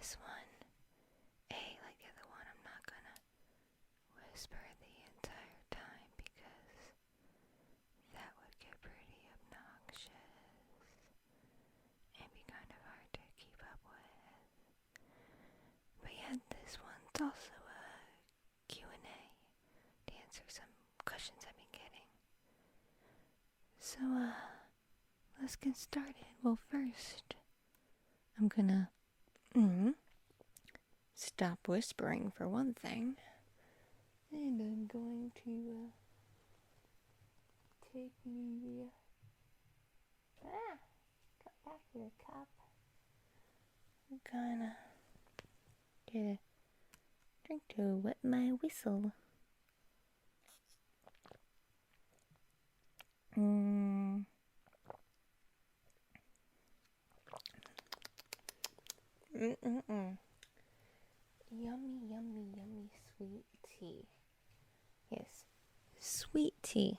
this one, like the other one, I'm not gonna whisper the entire time because that would get pretty obnoxious and be kind of hard to keep up with. But yeah, this one's also a Q&A to answer some questions I've been getting. So, let's get started. Well, first, I'm gonna stop whispering for one thing. And I'm going to take the cut back to the cup. I'm gonna get a drink to wet my whistle. Yummy, yummy, yummy sweet tea. Yes, sweet tea.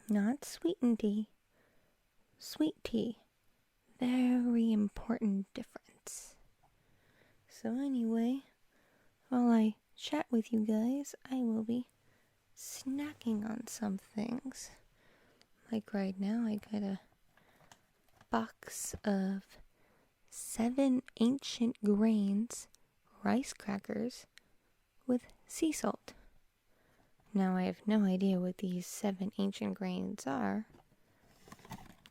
Not sweetened tea. Sweet tea. Very important difference. So anyway, while I chat with you guys, I will be snacking on some things. Like right now, I got a box of 7 ancient grains rice crackers with sea salt. Now I have no idea what these 7 ancient grains are.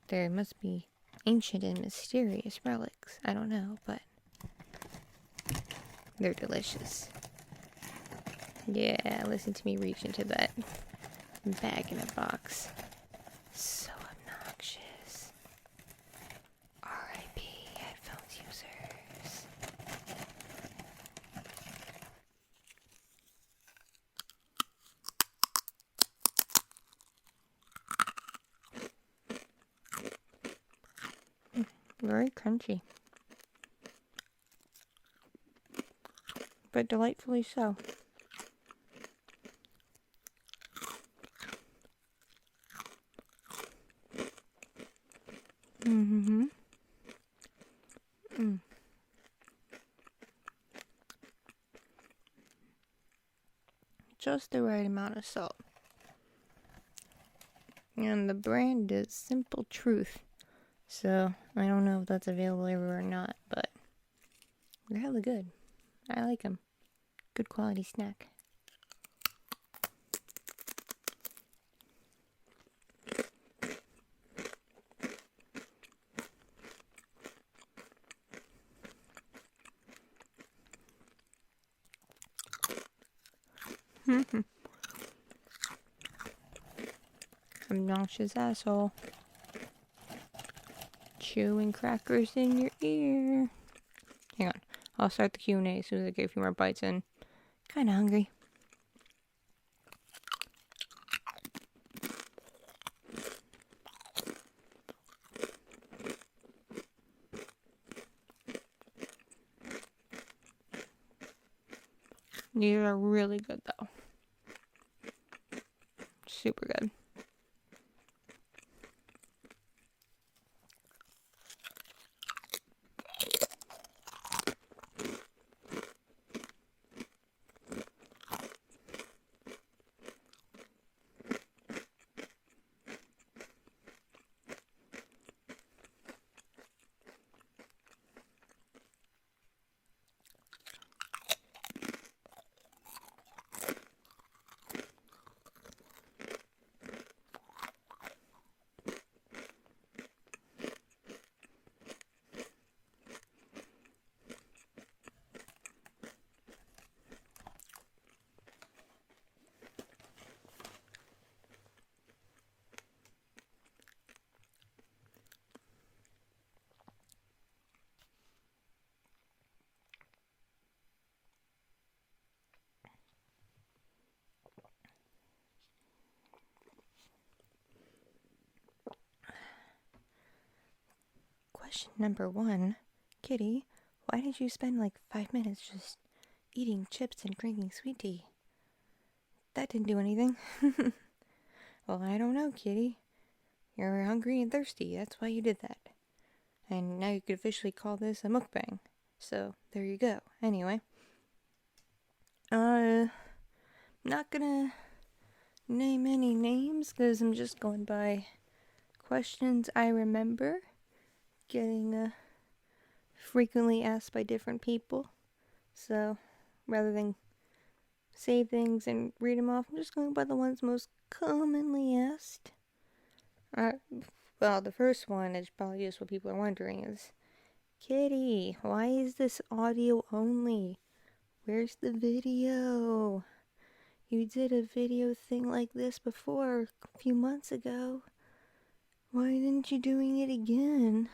There must be ancient and mysterious relics. I don't know, but they're delicious. Yeah, listen to me reach into that bag in a box. So obnoxious. R.I.P. headphones users. Very crunchy. But delightfully so. Just the right amount of salt. And the brand is Simple Truth. So, I don't know if that's available everywhere or not, but they're hella good. I like them. Good quality snack. Obnoxious asshole. Chewing crackers in your ear. Hang on. I'll start the Q&A as soon as I get a few more bites in. Kinda hungry. These are really good though. Super good. Question number 1. Kitty, why did you spend like 5 minutes just eating chips and drinking sweet tea? That didn't do anything. Well, I don't know, Kitty. You're hungry and thirsty. That's why you did that. And now you could officially call this a mukbang. So there you go. Anyway, not gonna name any names because I'm just going by questions I remember getting frequently asked by different people. So rather than say things and read them off, I'm just going by the ones most commonly asked. Well, the first one is probably just what people are wondering is, Kitti, why is this audio only? Where's the video? You did a video thing like this before a few months ago. Why didn't you doing it again?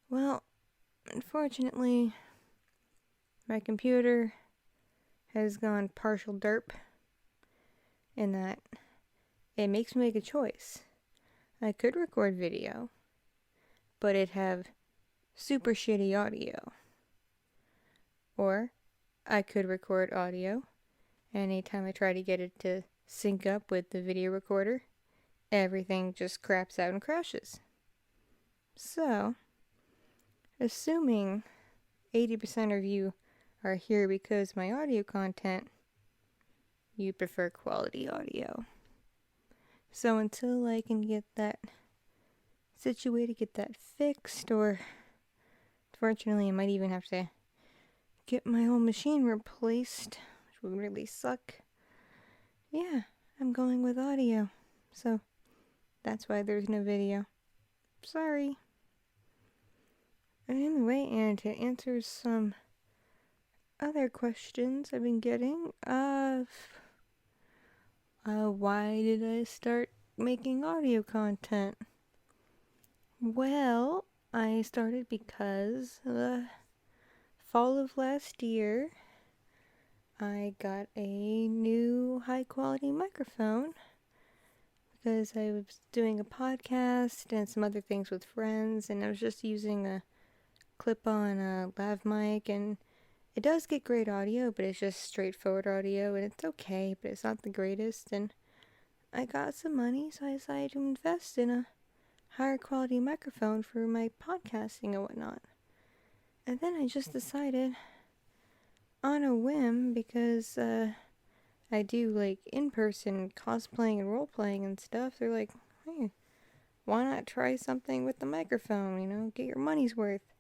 Well, unfortunately, my computer has gone partial derp in that it makes me make a choice. I could record video, but it'd have super shitty audio. Or I could record audio, and anytime I try to get it to sync up with the video recorder, everything just craps out and crashes. So, assuming 80% of you are here because of my audio content, you prefer quality audio. So until I can get that situated, get that fixed, or unfortunately I might even have to get my whole machine replaced, which would really suck. Yeah, I'm going with audio. So that's why there's no video. Sorry. Anyway, and to answer some other questions I've been getting, why did I start making audio content? Well, I started because fall of last year, I got a new high quality microphone because I was doing a podcast and some other things with friends, and I was just using a clip-on lav mic, and it does get great audio, but it's just straightforward audio, and it's okay, but it's not the greatest. And I got some money, so I decided to invest in a higher quality microphone for my podcasting and whatnot. And then I just decided on a whim, because I do like in-person cosplaying and role-playing and stuff. They're like, hey, why not try something with the microphone, get your money's worth.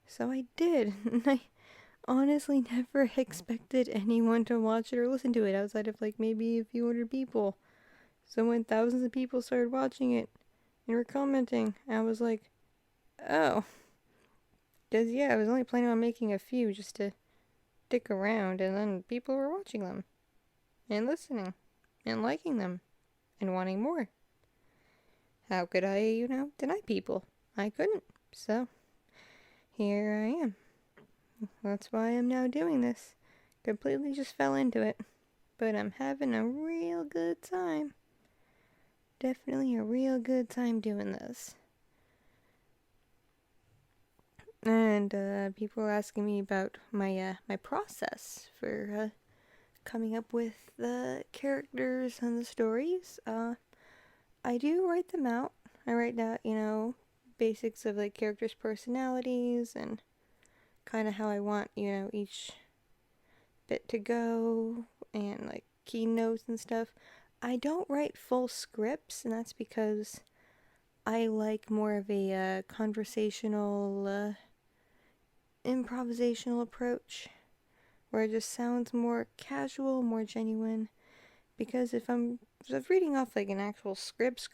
So I did, and I honestly never expected anyone to watch it or listen to it outside of like maybe a few hundred people. So when thousands of people started watching it and were commenting, I was like, oh. Because I was only planning on making a few just to stick around, and then people were watching them and listening and liking them and wanting more. How could I, deny people? I couldn't. So here I am. That's why I'm now doing this. Completely just fell into it. But I'm having a real good time. Definitely a real good time doing this. And people are asking me about my process for coming up with the characters and the stories. I do write them out. I write down, basics of like characters' personalities and kind of how I want, each bit to go, and like keynotes and stuff. I don't write full scripts, and that's because I like more of a conversational, improvisational approach, where it just sounds more casual, more genuine. Because if I'm reading off like an actual script,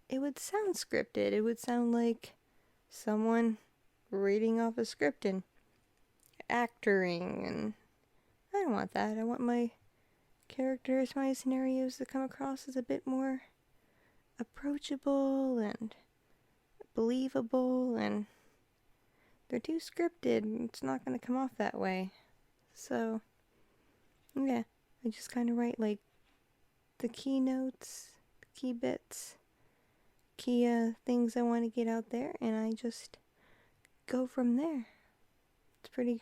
it would sound scripted. It would sound like someone reading off a script and actoring, and I don't want that. I want my characters, my scenarios to come across as a bit more approachable and believable, and they're too scripted. It's not going to come off that way. So, yeah, I just kind of write like the keynotes, the key bits, key things I want to get out there, and I just go from there. It's pretty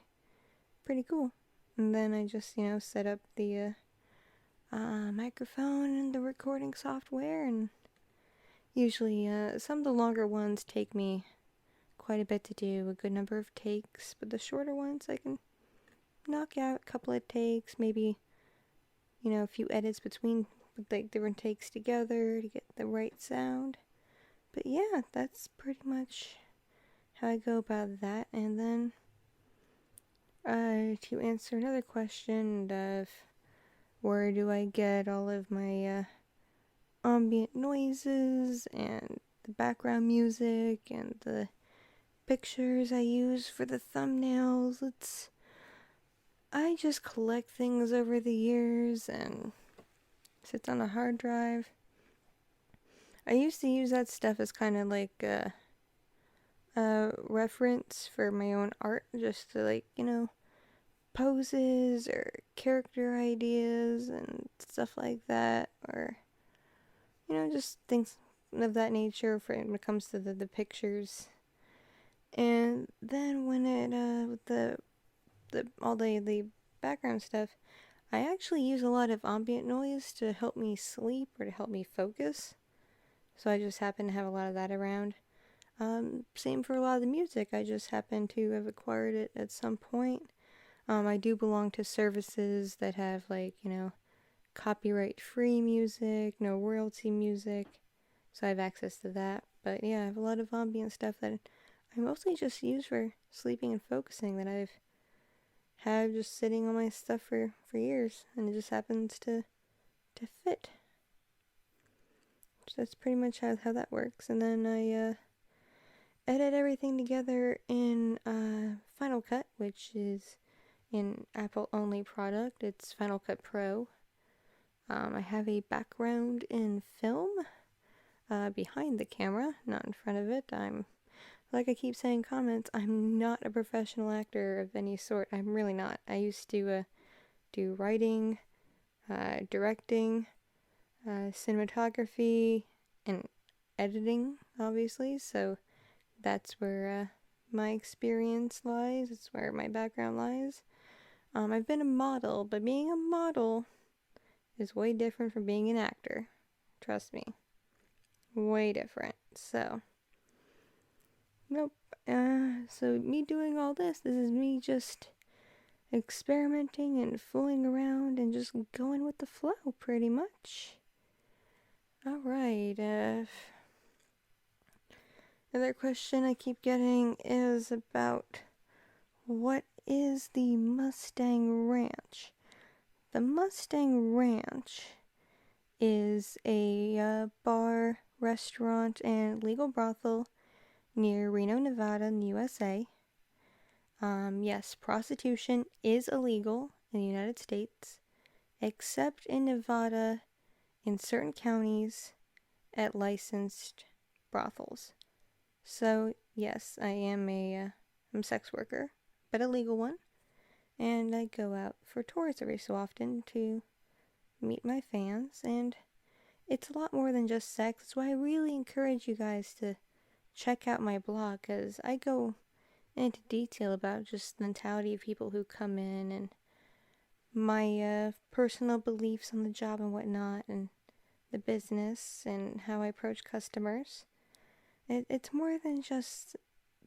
cool. And then I just, set up the microphone and the recording software, and usually some of the longer ones take me quite a bit to do, a good number of takes, but the shorter ones I can knock out a couple of takes, maybe, a few edits between like different takes together to get the right sound. But yeah, that's pretty much how I go about that. And then to answer another question of where do I get all of my ambient noises and the background music and the pictures I use for the thumbnails, I just collect things over the years and sits on a hard drive. I used to use that stuff as kind of like a reference for my own art, just to poses or character ideas and stuff like that, or just things of that nature for when it comes to the pictures. And then when it with the all the background stuff, I actually use a lot of ambient noise to help me sleep or to help me focus. So I just happen to have a lot of that around. Same for a lot of the music. I just happen to have acquired it at some point. I do belong to services that have copyright-free music, no royalty music. So I have access to that. But yeah, I have a lot of ambient stuff that I mostly just use for sleeping and focusing that I've had just sitting on my stuff for years, and it just happens to fit. So that's pretty much how that works. And then I edit everything together in Final Cut, which is an Apple-only product. It's Final Cut Pro. I have a background in film behind the camera, not in front of it. Like I keep saying in comments, I'm not a professional actor of any sort. I'm really not. I used to do writing, directing, cinematography, and editing, obviously. So that's where my experience lies. It's where my background lies. I've been a model, but being a model is way different from being an actor. Trust me. Way different. So, nope. So me doing all this is me just experimenting and fooling around and just going with the flow, pretty much. Alright, another question I keep getting is about what is the Mustang Ranch? The Mustang Ranch is a bar, restaurant, and legal brothel near Reno, Nevada, in the USA. Yes, prostitution is illegal in the United States, except in Nevada in certain counties at licensed brothels. So, yes, I am I'm a sex worker, but a legal one. And I go out for tours every so often to meet my fans, and it's a lot more than just sex. That's why I really encourage you guys to check out my blog, because I go into detail about just the mentality of people who come in and my personal beliefs on the job and whatnot, and the business and how I approach customers. It's more than just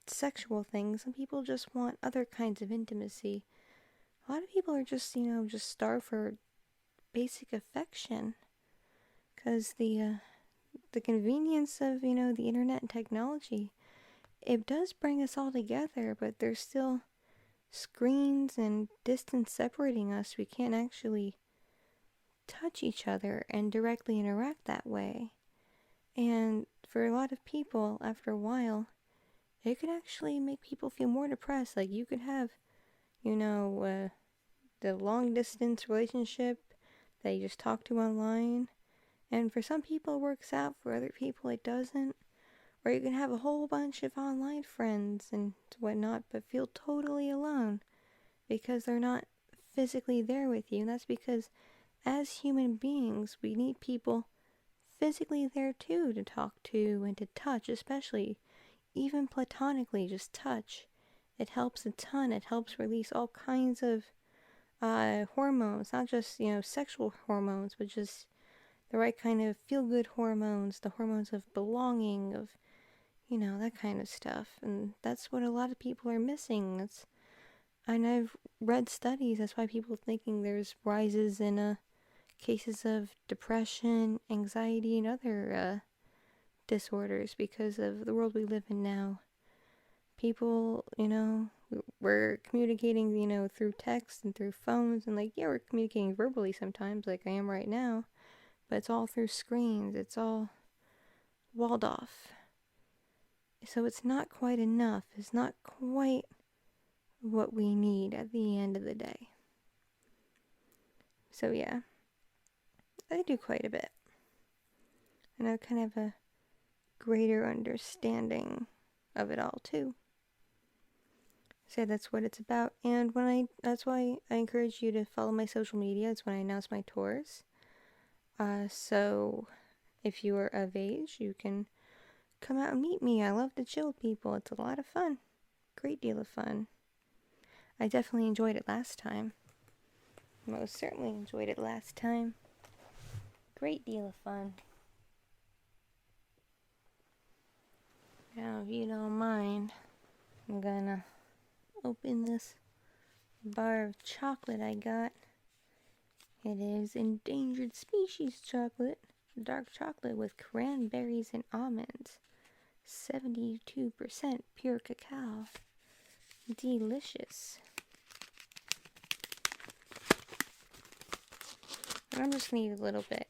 sexual things. Some people just want other kinds of intimacy. A lot of people are just, just starved for basic affection. Because the convenience of, the internet and technology, it does bring us all together, but there's still screens and distance separating us. We can't actually touch each other and directly interact that way. And for a lot of people, after a while, it could actually make people feel more depressed. Like, you could have, the long distance relationship that you just talk to online, and for some people it works out, for other people it doesn't. Or you can have a whole bunch of online friends and whatnot, but feel totally alone because they're not physically there with you. And that's because as human beings, we need people physically there too, to talk to and to touch, especially even platonically, just touch. It helps a ton. It helps release all kinds of hormones, not just, sexual hormones, but just the right kind of feel-good hormones, the hormones of belonging, of, that kind of stuff. And that's what a lot of people are missing. And I've read studies, that's why people are thinking there's rises in cases of depression, anxiety, and other disorders because of the world we live in now. People, we're communicating, through text and through phones, and we're communicating verbally sometimes, like I am right now, but it's all through screens. It's all walled off. So it's not quite enough. It's not quite what we need at the end of the day. So yeah, I do quite a bit. And I have kind of a greater understanding of it all too. So that's what it's about. And that's why I encourage you to follow my social media. It's when I announce my tours. So if you are of age, you can come out and meet me. I love to chill with people. It's a lot of fun. Great deal of fun. I definitely enjoyed it last time. Most certainly enjoyed it last time. Great deal of fun. Now, if you don't mind, I'm gonna open this bar of chocolate I got. It is endangered species chocolate. Dark chocolate with cranberries and almonds. 72% pure cacao. Delicious. I'm just gonna eat a little bit.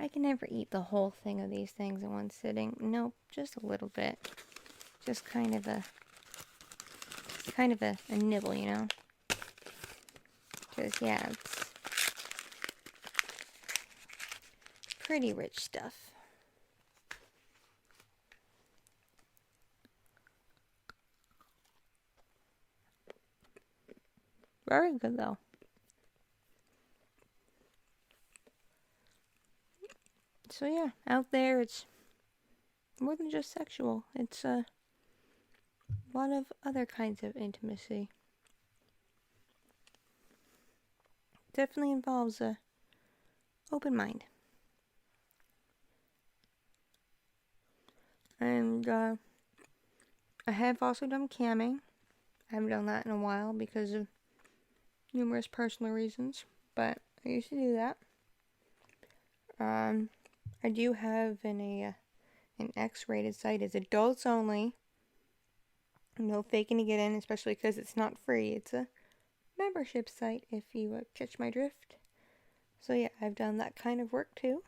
I can never eat the whole thing of these things in one sitting. Nope, just a little bit. Just kind of a nibble, Because, yeah, it's pretty rich stuff. Very good, though. So, yeah, out there, it's more than just sexual. It's a lot of other kinds of intimacy. Definitely involves a open mind. And I have also done camming. I haven't done that in a while because of numerous personal reasons, but I used to do that. I do have an X-rated site. It's adults only. No faking to get in, especially because it's not free. It's a membership site, if you catch my drift. So yeah, I've done that kind of work too.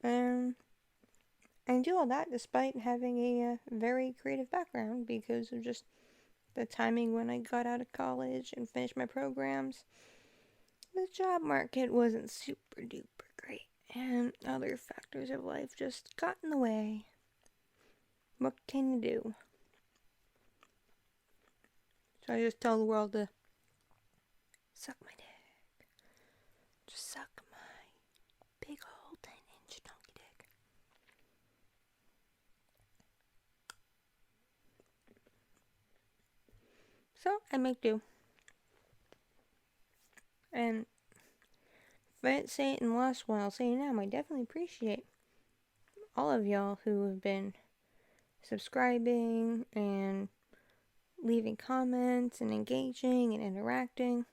I do all that despite having a very creative background because of just the timing when I got out of college and finished my programs. The job market wasn't super duper great, and other factors of life just got in the way. What can you do? So I just tell the world to suck my dick. Just suck my big old 10-inch donkey dick. So I make do. And if I didn't say it in the last one, I'll say it now. I definitely appreciate all of y'all who have been subscribing and leaving comments and engaging and interacting.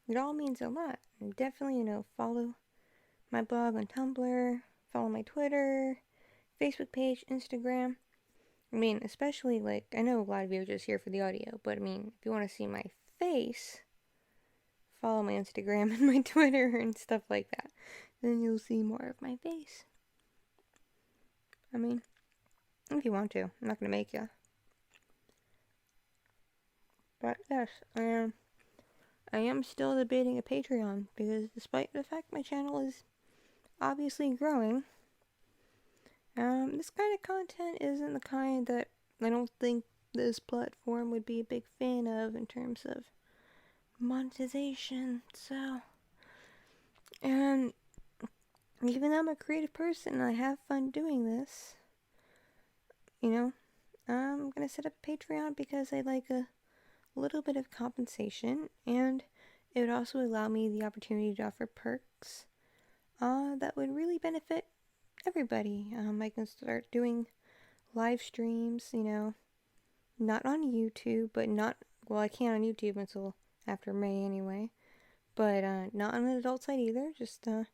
It all means a lot. And definitely, follow my blog on Tumblr, follow my Twitter, Facebook page, Instagram. Especially, I know a lot of you are just here for the audio, but if you want to see my face, follow my Instagram and my Twitter and stuff like that. Then you'll see more of my face. If you want to. I'm not going to make you. But yes, I am still debating a Patreon because despite the fact my channel is obviously growing, this kind of content isn't the kind that I don't think this platform would be a big fan of in terms of monetization. So, and even though I'm a creative person and I have fun doing this, I'm gonna set up a Patreon because I'd like a little bit of compensation, and it would also allow me the opportunity to offer perks that would really benefit everybody. I can start doing live streams, not on YouTube, but I can't on YouTube until after May anyway, but not on an adult site either. Just, I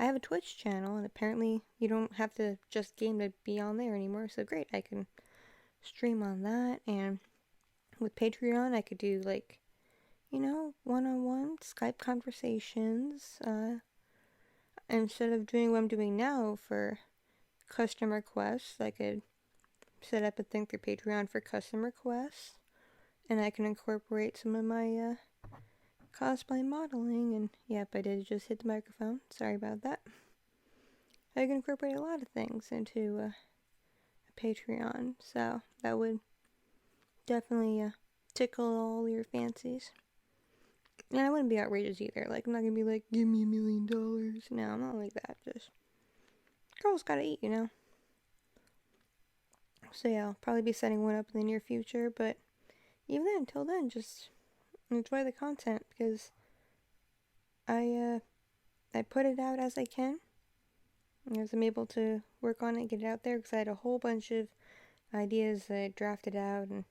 have a Twitch channel, and apparently you don't have to just game to be on there anymore, so great, I can stream on that. And with Patreon, I could do, like, one-on-one Skype conversations, instead of doing what I'm doing now for custom requests. I could set up a thing through Patreon for custom requests, and I can incorporate some of my cosplay modeling. And yep, I did just hit the microphone. Sorry about that. I can incorporate a lot of things into a Patreon, so that would definitely tickle all your fancies. And I wouldn't be outrageous either. Like, I'm not gonna be like, give me $1 million. No, I'm not like that. Just, girls gotta eat, So yeah, I'll probably be setting one up in the near future, but even then, until then, just enjoy the content, because I put it out as I can, as I'm able to work on it, get it out there, because I had a whole bunch of ideas that I drafted out, and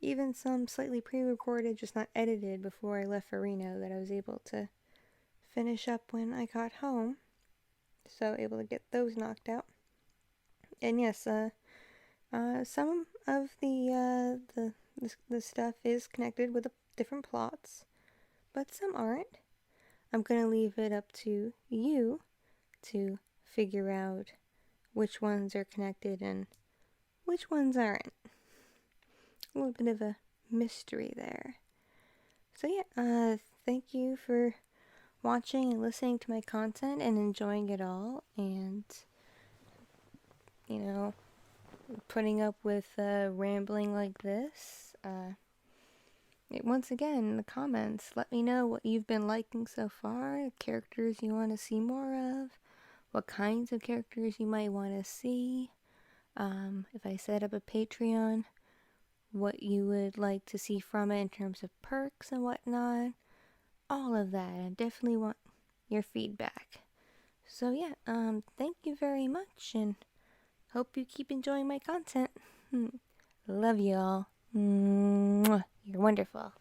even some slightly pre-recorded, just not edited before I left for Reno, that I was able to finish up when I got home. So able to get those knocked out. And yes, some of the stuff is connected with different plots, but some aren't. I'm gonna leave it up to you to figure out which ones are connected and which ones aren't. A little bit of a mystery there. So yeah, thank you for watching and listening to my content and enjoying it all, and putting up with rambling like this. Once again, in the comments, let me know what you've been liking so far, characters you want to see more of, what kinds of characters you might want to see. If I set up a Patreon, what you would like to see from it in terms of perks and whatnot. All of that. I definitely want your feedback. So yeah, thank you very much, and hope you keep enjoying my content. Love you all. You're wonderful.